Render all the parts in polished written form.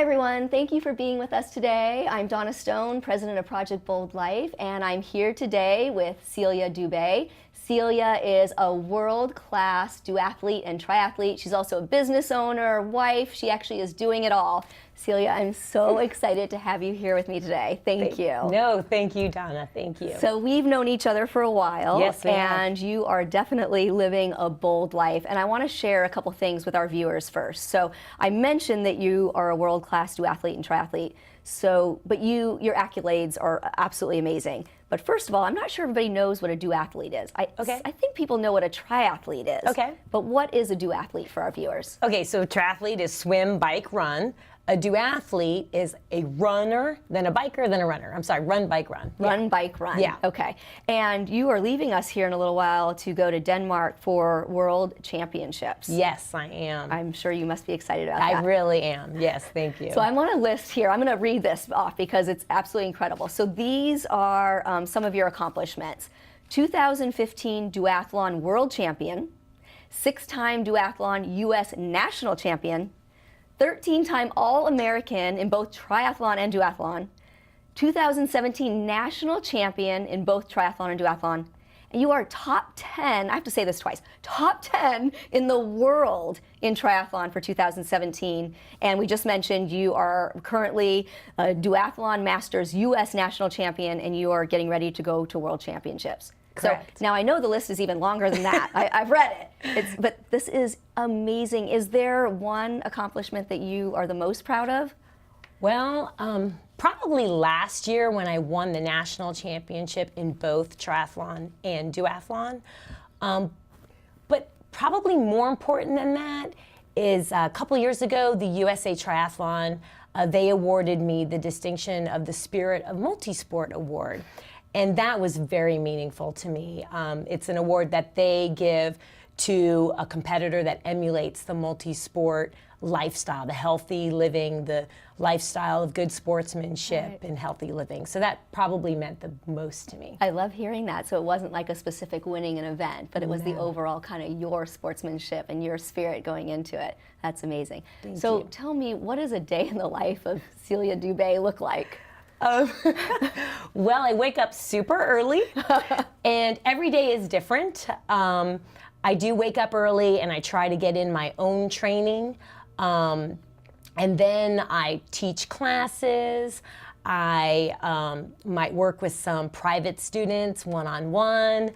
everyone, thank you for being with us today. I'm Donna Stone, president of Project Bold Life, and I'm here today with Celia Dubey. Celia is a world-class duathlete and triathlete. She's also a business owner, wife. She actually is doing it all. Celia, I'm so excited to have you here with me today. Thank you. No, thank you, Donna. Thank you. So we've known each other for a while. Yes, we have. And you are definitely living a bold life. And I want to share a couple things with our viewers first. So I mentioned that you are a world-class duathlete and triathlete. But your accolades are absolutely amazing. But first of all, I'm not sure everybody knows what a duathlete is. I think people know what a triathlete is. Okay. But what is a duathlete for our viewers? Okay, so triathlete is swim, bike, run. A duathlete is a runner, then a biker, then a runner. I'm sorry, run, bike, run. Run, bike, run. Yeah. Okay. And you are leaving us here in a little while to go to Denmark for World Championships. Yes, I am. I'm sure you must be excited about that. I really am. Yes, thank you. So I'm on a list here. I'm going to read this off because it's absolutely incredible. So these are some of your accomplishments. 2015 Duathlon World Champion, 6-time Duathlon U.S. National Champion, 13-time All-American in both triathlon and duathlon, 2017 National Champion in both triathlon and duathlon, and you are top 10, I have to say this twice, top 10 in the world in triathlon for 2017. And we just mentioned you are currently a Duathlon Masters U.S. National Champion, and you are getting ready to go to World Championships. Correct. So now I know the list is even longer than that. I've read it. But this is amazing. Is there one accomplishment that you are the most proud of? Well, probably last year when I won the national championship in both triathlon and duathlon. But probably more important than that is a couple years ago, the USA Triathlon, they awarded me the distinction of the Spirit of Multisport Award. And that was very meaningful to me. It's an award that they give to a competitor that emulates the multi-sport lifestyle, the healthy living, the lifestyle of good sportsmanship and healthy living. So that probably meant the most to me. I love hearing that. So it wasn't like a specific winning an event, but it was the overall kind of your sportsmanship and your spirit going into it. That's amazing. Thank so you. tell me, what does a day in the life of Celia Dubey look like? Well, I wake up super early, and every day is different. I do wake up early, and I try to get in my own training. And then I teach classes. I might work with some private students one-on-one.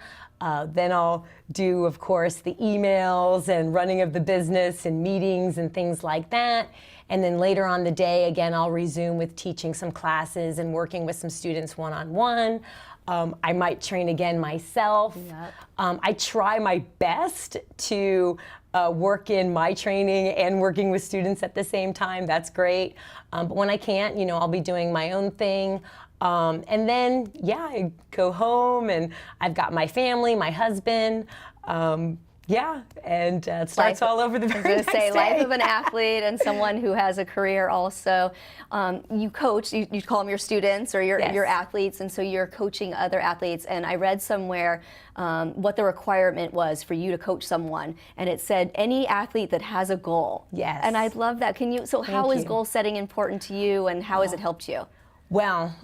Then I'll do, of course, the emails and running of the business and meetings and things like that. And then later on the day, again, I'll resume with teaching some classes and working with some students one-on-one. I might train again myself. Yep. I try my best to work in my training and working with students at the same time. That's great. But when I can't, I'll be doing my own thing. And then, I go home and I've got my family, my husband. And it starts all over the very I was next going to say, day. life of an athlete and someone who has a career also. You coach, you call them your students or your athletes, and so you're coaching other athletes. And I read somewhere what the requirement was for you to coach someone, and it said any athlete that has a goal. Yes. And I love that. So how is goal setting important to you, and how has it helped you? Well,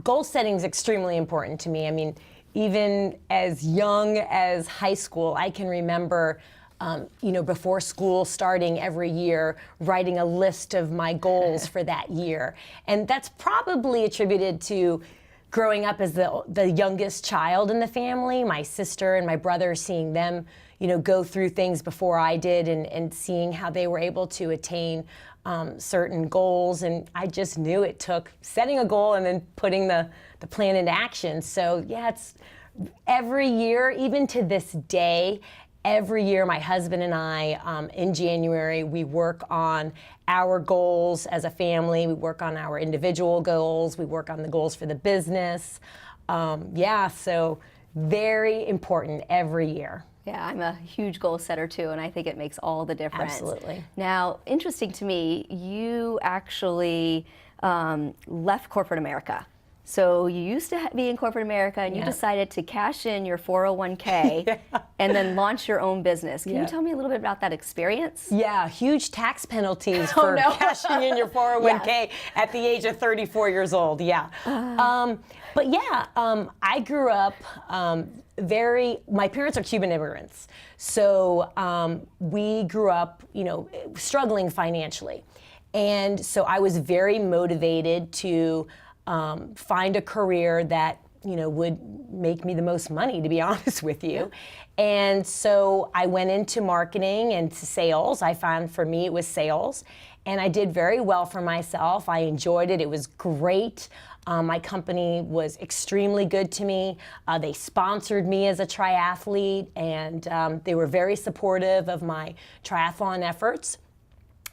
goal setting is extremely important to me. I mean, even as young as high school, I can remember, before school starting every year, writing a list of my goals for that year. And that's probably attributed to growing up as the youngest child in the family, my sister and my brother, seeing them, go through things before I did and seeing how they were able to attain certain goals. And I just knew it took setting a goal and then putting the plan into action. So it's every year, even to this day, every year my husband and I, in January, we work on our goals as a family. We work on our individual goals. We work on the goals for the business. So very important every year. Yeah, I'm a huge goal setter too, and I think it makes all the difference. Absolutely. Now, interesting to me, you actually left corporate America. So you used to be in corporate America, and you decided to cash in your 401k and then launch your own business. Can you tell me a little bit about that experience? Yeah, huge tax penalties for cashing in your 401k at the age of 34 years old. Yeah. I grew up my parents are Cuban immigrants. So we grew up, struggling financially. And so I was very motivated to find a career that would make me the most money, to be honest with you. And so I went into marketing and to sales. I found for me it was sales. And I did very well for myself. I enjoyed it. It was great. My company was extremely good to me. They sponsored me as a triathlete, and they were very supportive of my triathlon efforts.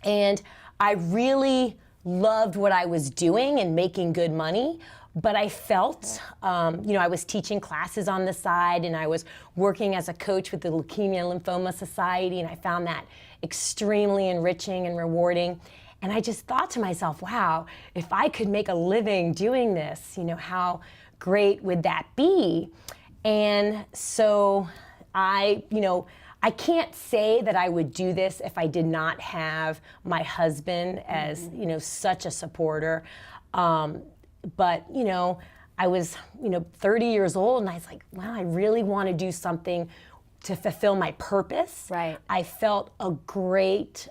And I really loved what I was doing and making good money, but I felt, I was teaching classes on the side, and I was working as a coach with the Leukemia and Lymphoma Society, and I found that extremely enriching and rewarding. And I just thought to myself, wow, if I could make a living doing this, how great would that be? And so I can't say that I would do this if I did not have my husband as, such a supporter. But I was, 30 years old, and I was like, wow, I really want to do something to fulfill my purpose. Right. I felt a great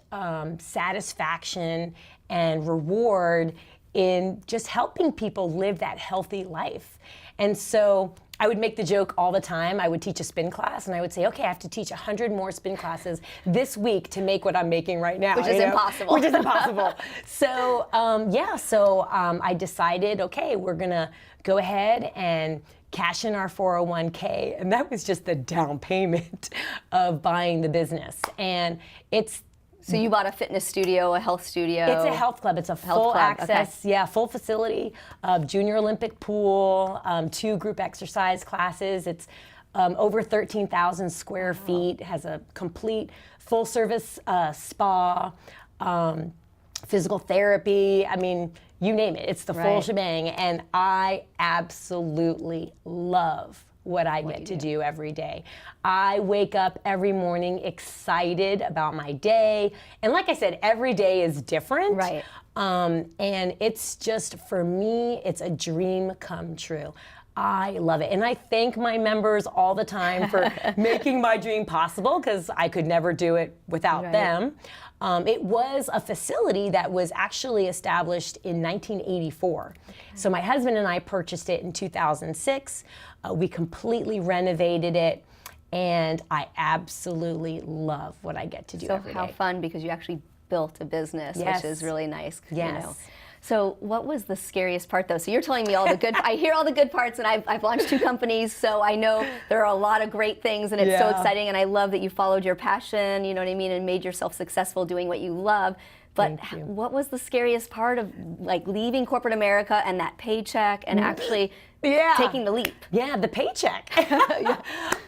satisfaction and reward in just helping people live that healthy life. And so I would make the joke all the time. I would teach a spin class, and I would say, okay, I have to teach 100 more spin classes this week to make what I'm making right now. Which is impossible. Which is impossible. So, I decided, okay, we're going to go ahead and cash in our 401k. And that was just the down payment of buying the business. And So you bought a fitness studio, a health studio? It's a health club. It's a full access, full facility, junior Olympic pool, 2 group exercise classes. It's over 13,000 square feet, has a complete full service spa, physical therapy. I mean, you name it. It's the full shebang. And I absolutely love what I get to do every day. I wake up every morning excited about my day. And like I said, every day is different. Right. And it's just, for me, it's a dream come true. I love it. And I thank my members all the time for making my dream possible, because I could never do it without them. It was a facility that was actually established in 1984. So my husband and I purchased it in 2006. We completely renovated it, and I absolutely love what I get to do every day. So how fun, because you actually built a business, which is really nice. Yes. So what was the scariest part, though? So you're telling me all the good, I hear all the good parts, and I've launched 2 companies, so I know there are a lot of great things, and it's so exciting, and I love that you followed your passion, you know what I mean, and made yourself successful doing what you love. But what was the scariest part of leaving corporate America and that paycheck and actually taking the leap? Yeah, the paycheck.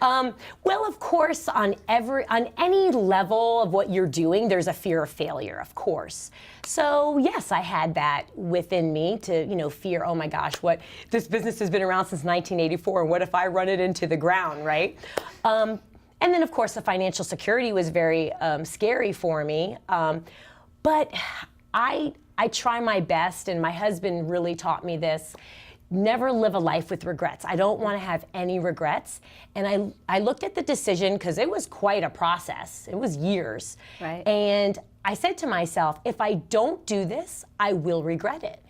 Well, of course, on any level of what you're doing, there's a fear of failure, of course. So yes, I had that within me to fear. Oh my gosh, what this business has been around since 1984, and what if I run it into the ground, right? And then of course the financial security was very scary for me. But I try my best, and my husband really taught me this. Never live a life with regrets. I don't want to have any regrets. And I looked at the decision, because it was quite a process. It was years. Right. And I said to myself, if I don't do this, I will regret it.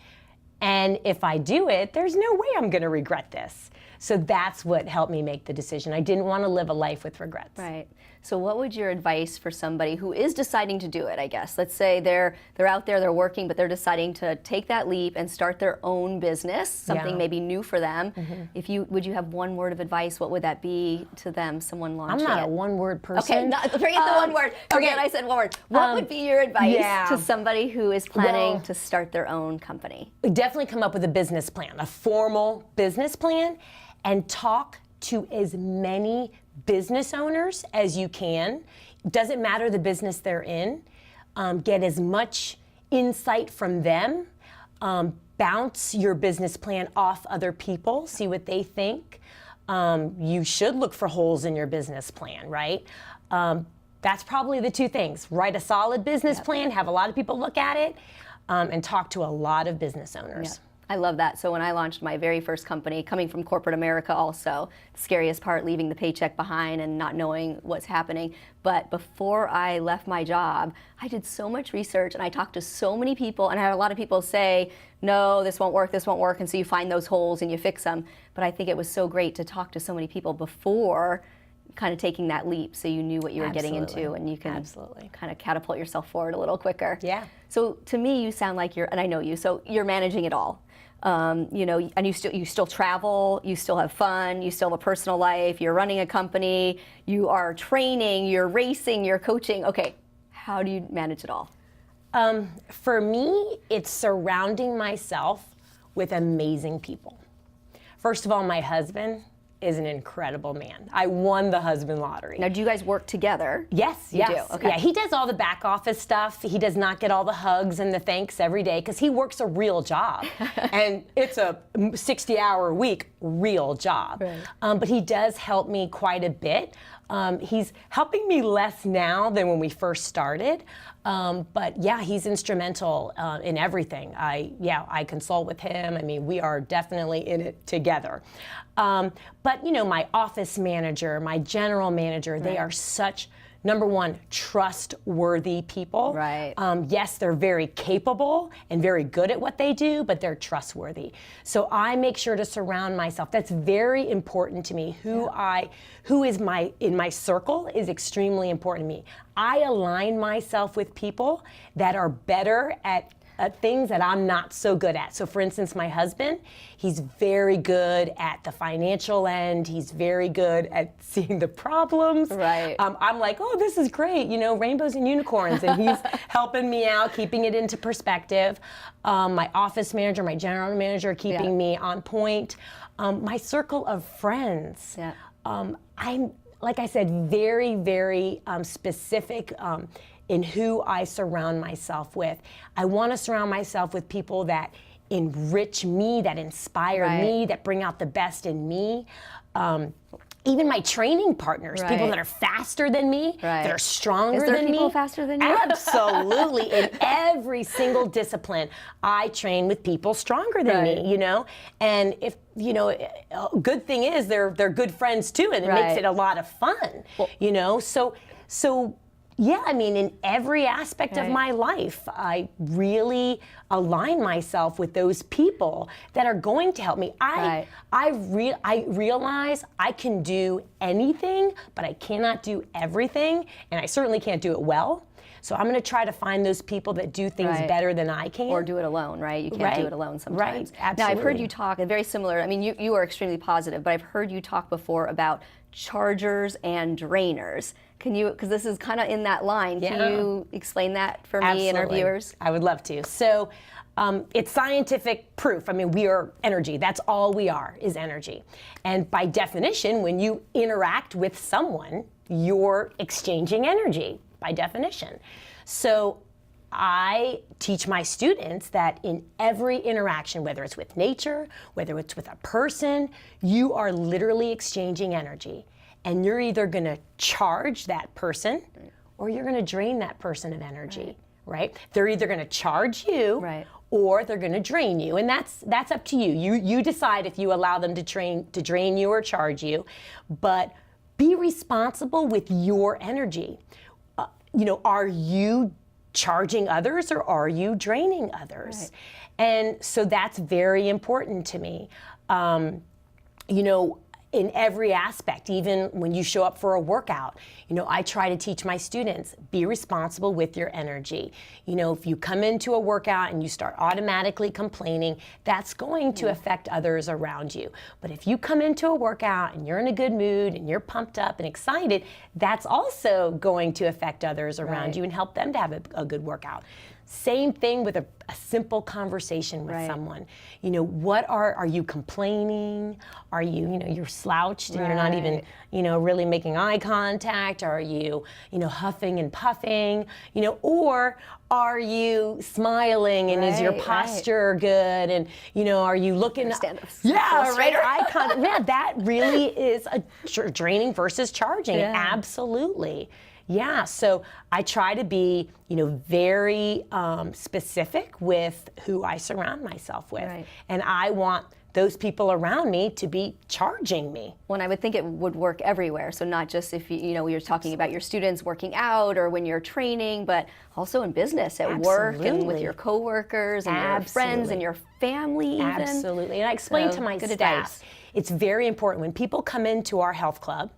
And if I do it, there's no way I'm going to regret this. So that's what helped me make the decision. I didn't want to live a life with regrets. Right. So what would your advice for somebody who is deciding to do it, I guess? Let's say they're out there, they're working, but they're deciding to take that leap and start their own business, something maybe new for them. Would you have one word of advice, what would that be to them, someone launching I'm not it? a one-word person. Okay, forget the one word. Forget I said one word. What would be your advice to somebody who is planning to start their own company? Definitely come up with a business plan, a formal business plan, and talk to as many business owners as you can. Doesn't matter the business they're in. Get as much insight from them. bounce your business plan off other people, see what they think. You should look for holes in your business plan, right? That's probably the two things. Write a solid business plan, have a lot of people look at it, and talk to a lot of business owners. Yeah. I love that. So when I launched my very first company, coming from corporate America also, the scariest part, leaving the paycheck behind and not knowing what's happening. But before I left my job, I did so much research and I talked to so many people, and I had a lot of people say, no, this won't work, and so you find those holes and you fix them. But I think it was so great to talk to so many people before kind of taking that leap, so you knew what you were getting into, and you can kind of catapult yourself forward a little quicker. Yeah. So to me, you sound like you're, and I know you, so you're managing it all. You know, and you still travel, you still have fun, you still have a personal life, you're running a company, you are training, you're racing, you're coaching. Okay, how do you manage it all? For me, it's surrounding myself with amazing people. First of all, my husband is an incredible man. I won the husband lottery. Now, do you guys work together? Yes, you do. Okay. Yeah, he does all the back office stuff. He does not get all the hugs and the thanks every day because he works a real job. And it's a 60-hour week real job. Right. But he does help me quite a bit. He's helping me less now than when we first started. But yeah, he's instrumental in everything. I consult with him. I mean, we are definitely in it together. But you know, my office manager, my general manager, they are such, number one, trustworthy people. Right. Yes, they're very capable and very good at what they do, but they're trustworthy. So I make sure to surround myself. That's very important to me. Who is in my circle is extremely important to me. I align myself with people that are better at things that I'm not so good at. So for instance, my husband, he's very good at the financial end. He's very good at seeing the problems. Right. I'm like, oh, this is great, you know, rainbows and unicorns. And he's helping me out, keeping it into perspective. My office manager, my general manager, keeping me on point. My circle of friends. Yeah. I'm, like I said, very, very specific in who I surround myself with. I want to surround myself with people that enrich me, that inspire me, that bring out the best in me. Even my training partners, people that are faster than me, that are stronger than me. Is there people faster than you? Absolutely. In every single discipline, I train with people stronger than me, you know? And if, you know, a good thing is they're good friends too, and it makes it a lot of fun, you know? So yeah, I mean, in every aspect of my life, I really align myself with those people that are going to help me. I realize I can do anything, but I cannot do everything, and I certainly can't do it well. So I'm going to try to find those people that do things better than I can. Or do it alone, right? You can't do it alone sometimes. Right, absolutely. Now, I've heard you talk, and very similar, I mean, you are extremely positive, but I've heard you talk before about chargers and drainers. Can you, because this is kind of in that line, can you explain that for me and our viewers? I would love to. So it's scientific proof. I mean, we are energy. That's all we are, is energy. And by definition, when you interact with someone, you're exchanging energy, by definition. So I teach my students that in every interaction, whether it's with nature, whether it's with a person, you are literally exchanging energy. And you're either going to charge that person or you're going to drain that person of energy, right? They're either going to charge you or they're going to drain you. And that's up to you. You decide if you allow them to drain you or charge you. But be responsible with your energy. You know, are you charging others or are you draining others? And so that's very important to me. You know, in every aspect, even when you show up for a workout, you know, I try to teach my students, be responsible with your energy. You know, if you come into a workout and you start automatically complaining, that's going to affect others around you. But if you come into a workout and you're in a good mood and you're pumped up and excited, that's also going to affect others around you and help them to have a good workout. Same thing with a simple conversation with someone. You know, what are you complaining? Are you, you're slouched and you're not even, really making eye contact? Are you, huffing and puffing? Or are you smiling and is your posture good? And, are you looking? Stand-ups. Yeah, right. Eye contact. Yeah, that really is a draining versus charging. Yeah. Absolutely. Yeah, so I try to be, very specific with who I surround myself with. Right. And I want those people around me to be charging me. Well, I would think it would work everywhere. So not just if you're talking about your students working out or when you're training, but also in business, at work and with your coworkers and your friends and your family even. Absolutely. And I explain to my staff, it's very important when people come into our health club,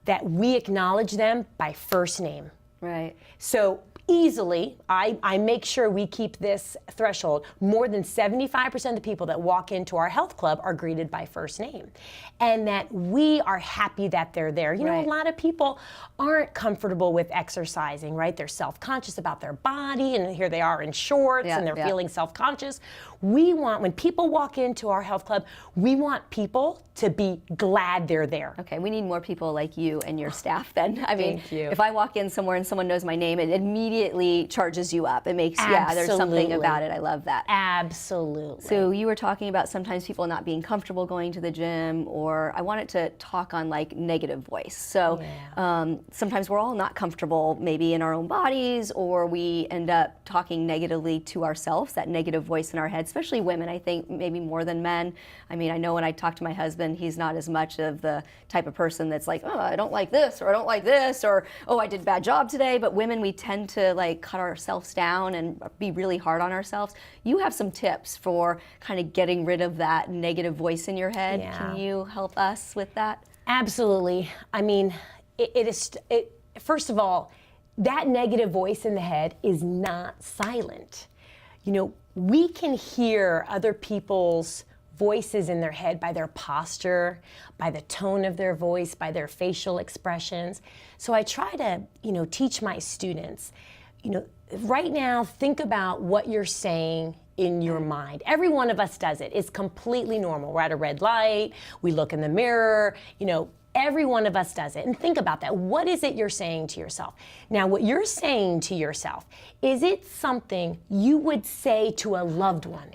that we acknowledge them by first name. Right. So easily, I make sure we keep this threshold. More than 75% of the people that walk into our health club are greeted by first name. And that we are happy that they're there. A lot of people aren't comfortable with exercising, right? They're self-conscious about their body, and here they are in shorts, and they're feeling self-conscious. We want, when people walk into our health club, we want people to be glad they're there. Okay, we need more people like you and your staff then. I mean, Thank you. if I walk in somewhere and someone knows my name, it immediately charges you up. It makes, there's something about it. I love that. Absolutely. So you were talking about sometimes people not being comfortable going to the gym, or I wanted to talk on like negative voice. So sometimes we're all not comfortable maybe in our own bodies, or we end up talking negatively to ourselves, that negative voice in our head, especially women, I think maybe more than men. I mean, I know when I talk to my husband, he's not as much of the type of person that's like, oh, I don't like this, or I don't like this, or oh, I did a bad job today. But women, we tend to like cut ourselves down and be really hard on ourselves. You have some tips for kind of getting rid of that negative voice in your head. Yeah. Can you help us with that? Absolutely. I mean, first of all, that negative voice in the head is not silent. We can hear other people's voices in their head by their posture, by the tone of their voice, by their facial expressions. So I try to, teach my students, right now, think about what you're saying in your mind. Every one of us does it. It's completely normal. We're at a red light, we look in the mirror, every one of us does it. And think about that. What is it you're saying to yourself? Now, what you're saying to yourself, is it something you would say to a loved one?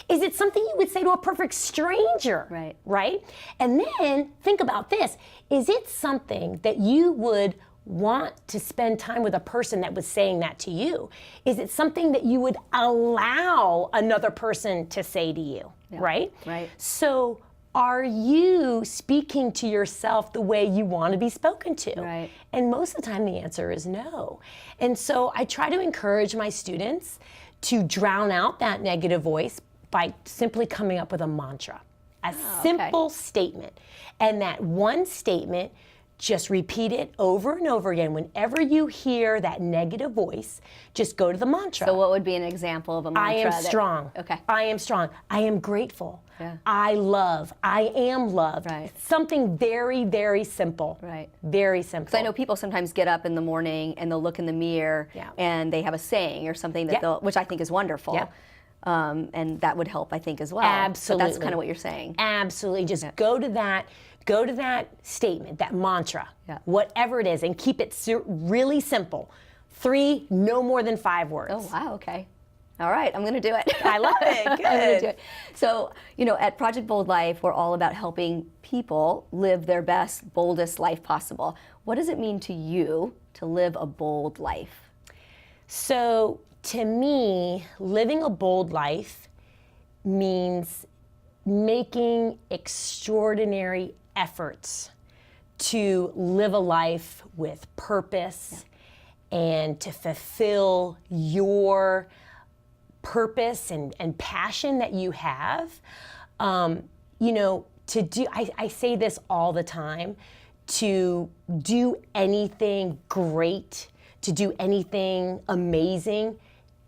Is it something you would say to a perfect stranger? Right. Right? And then think about this. Is it something that you would want to spend time with a person that was saying that to you? Is it something that you would allow another person to say to you? Right? Right. So are you speaking to yourself the way you want to be spoken to? Right. And most of the time the answer is no. And so I try to encourage my students to drown out that negative voice by simply coming up with a mantra, a simple statement. And that one statement, just repeat it over and over again. Whenever you hear that negative voice, just go to the mantra. So what would be an example of a mantra? I am strong. Okay. I am strong. I am grateful. Yeah. I love. I am loved. Right. Something very, very simple. Right. Very simple. Because I know people sometimes get up in the morning and they'll look in the mirror and they have a saying or something that they'll, which I think is wonderful. Yeah. And that would help, I think, as well. Absolutely. But that's kind of what you're saying. Absolutely. Just go to that statement, that mantra, whatever it is, and keep it really simple. 3, no more than 5 words. Oh, wow, okay. All right, I'm going to do it. I love it. Good. I'm going to do it. So, at Project Bold Life, we're all about helping people live their best, boldest life possible. What does it mean to you to live a bold life? So, to me, living a bold life means making extraordinary efforts to live a life with purpose and to fulfill your purpose and passion that you have. I say this all the time, to do anything great, to do anything amazing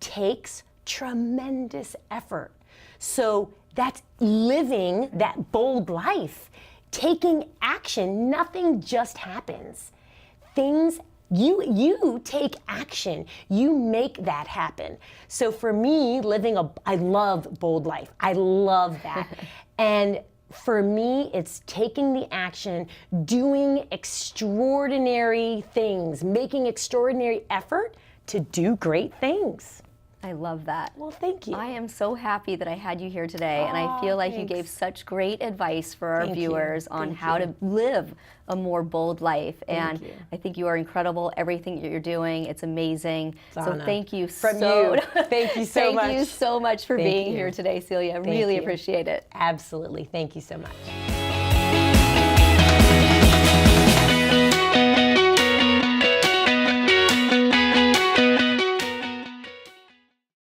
takes tremendous effort. So that's living that bold life, taking action. Nothing just happens. Things You take action. You make that happen. So for me, I love bold life. I love that. And for me, it's taking the action, doing extraordinary things, making extraordinary effort to do great things. I love that. Well, thank you. I am so happy that I had you here today, and I feel like you gave such great advice for our viewers on how to live a more bold life. And I think you are incredible. Everything that you're doing, it's amazing. So thank you Thank you so much. Thank you so much for being here today, Celia. I really appreciate it. Absolutely. Thank you so much.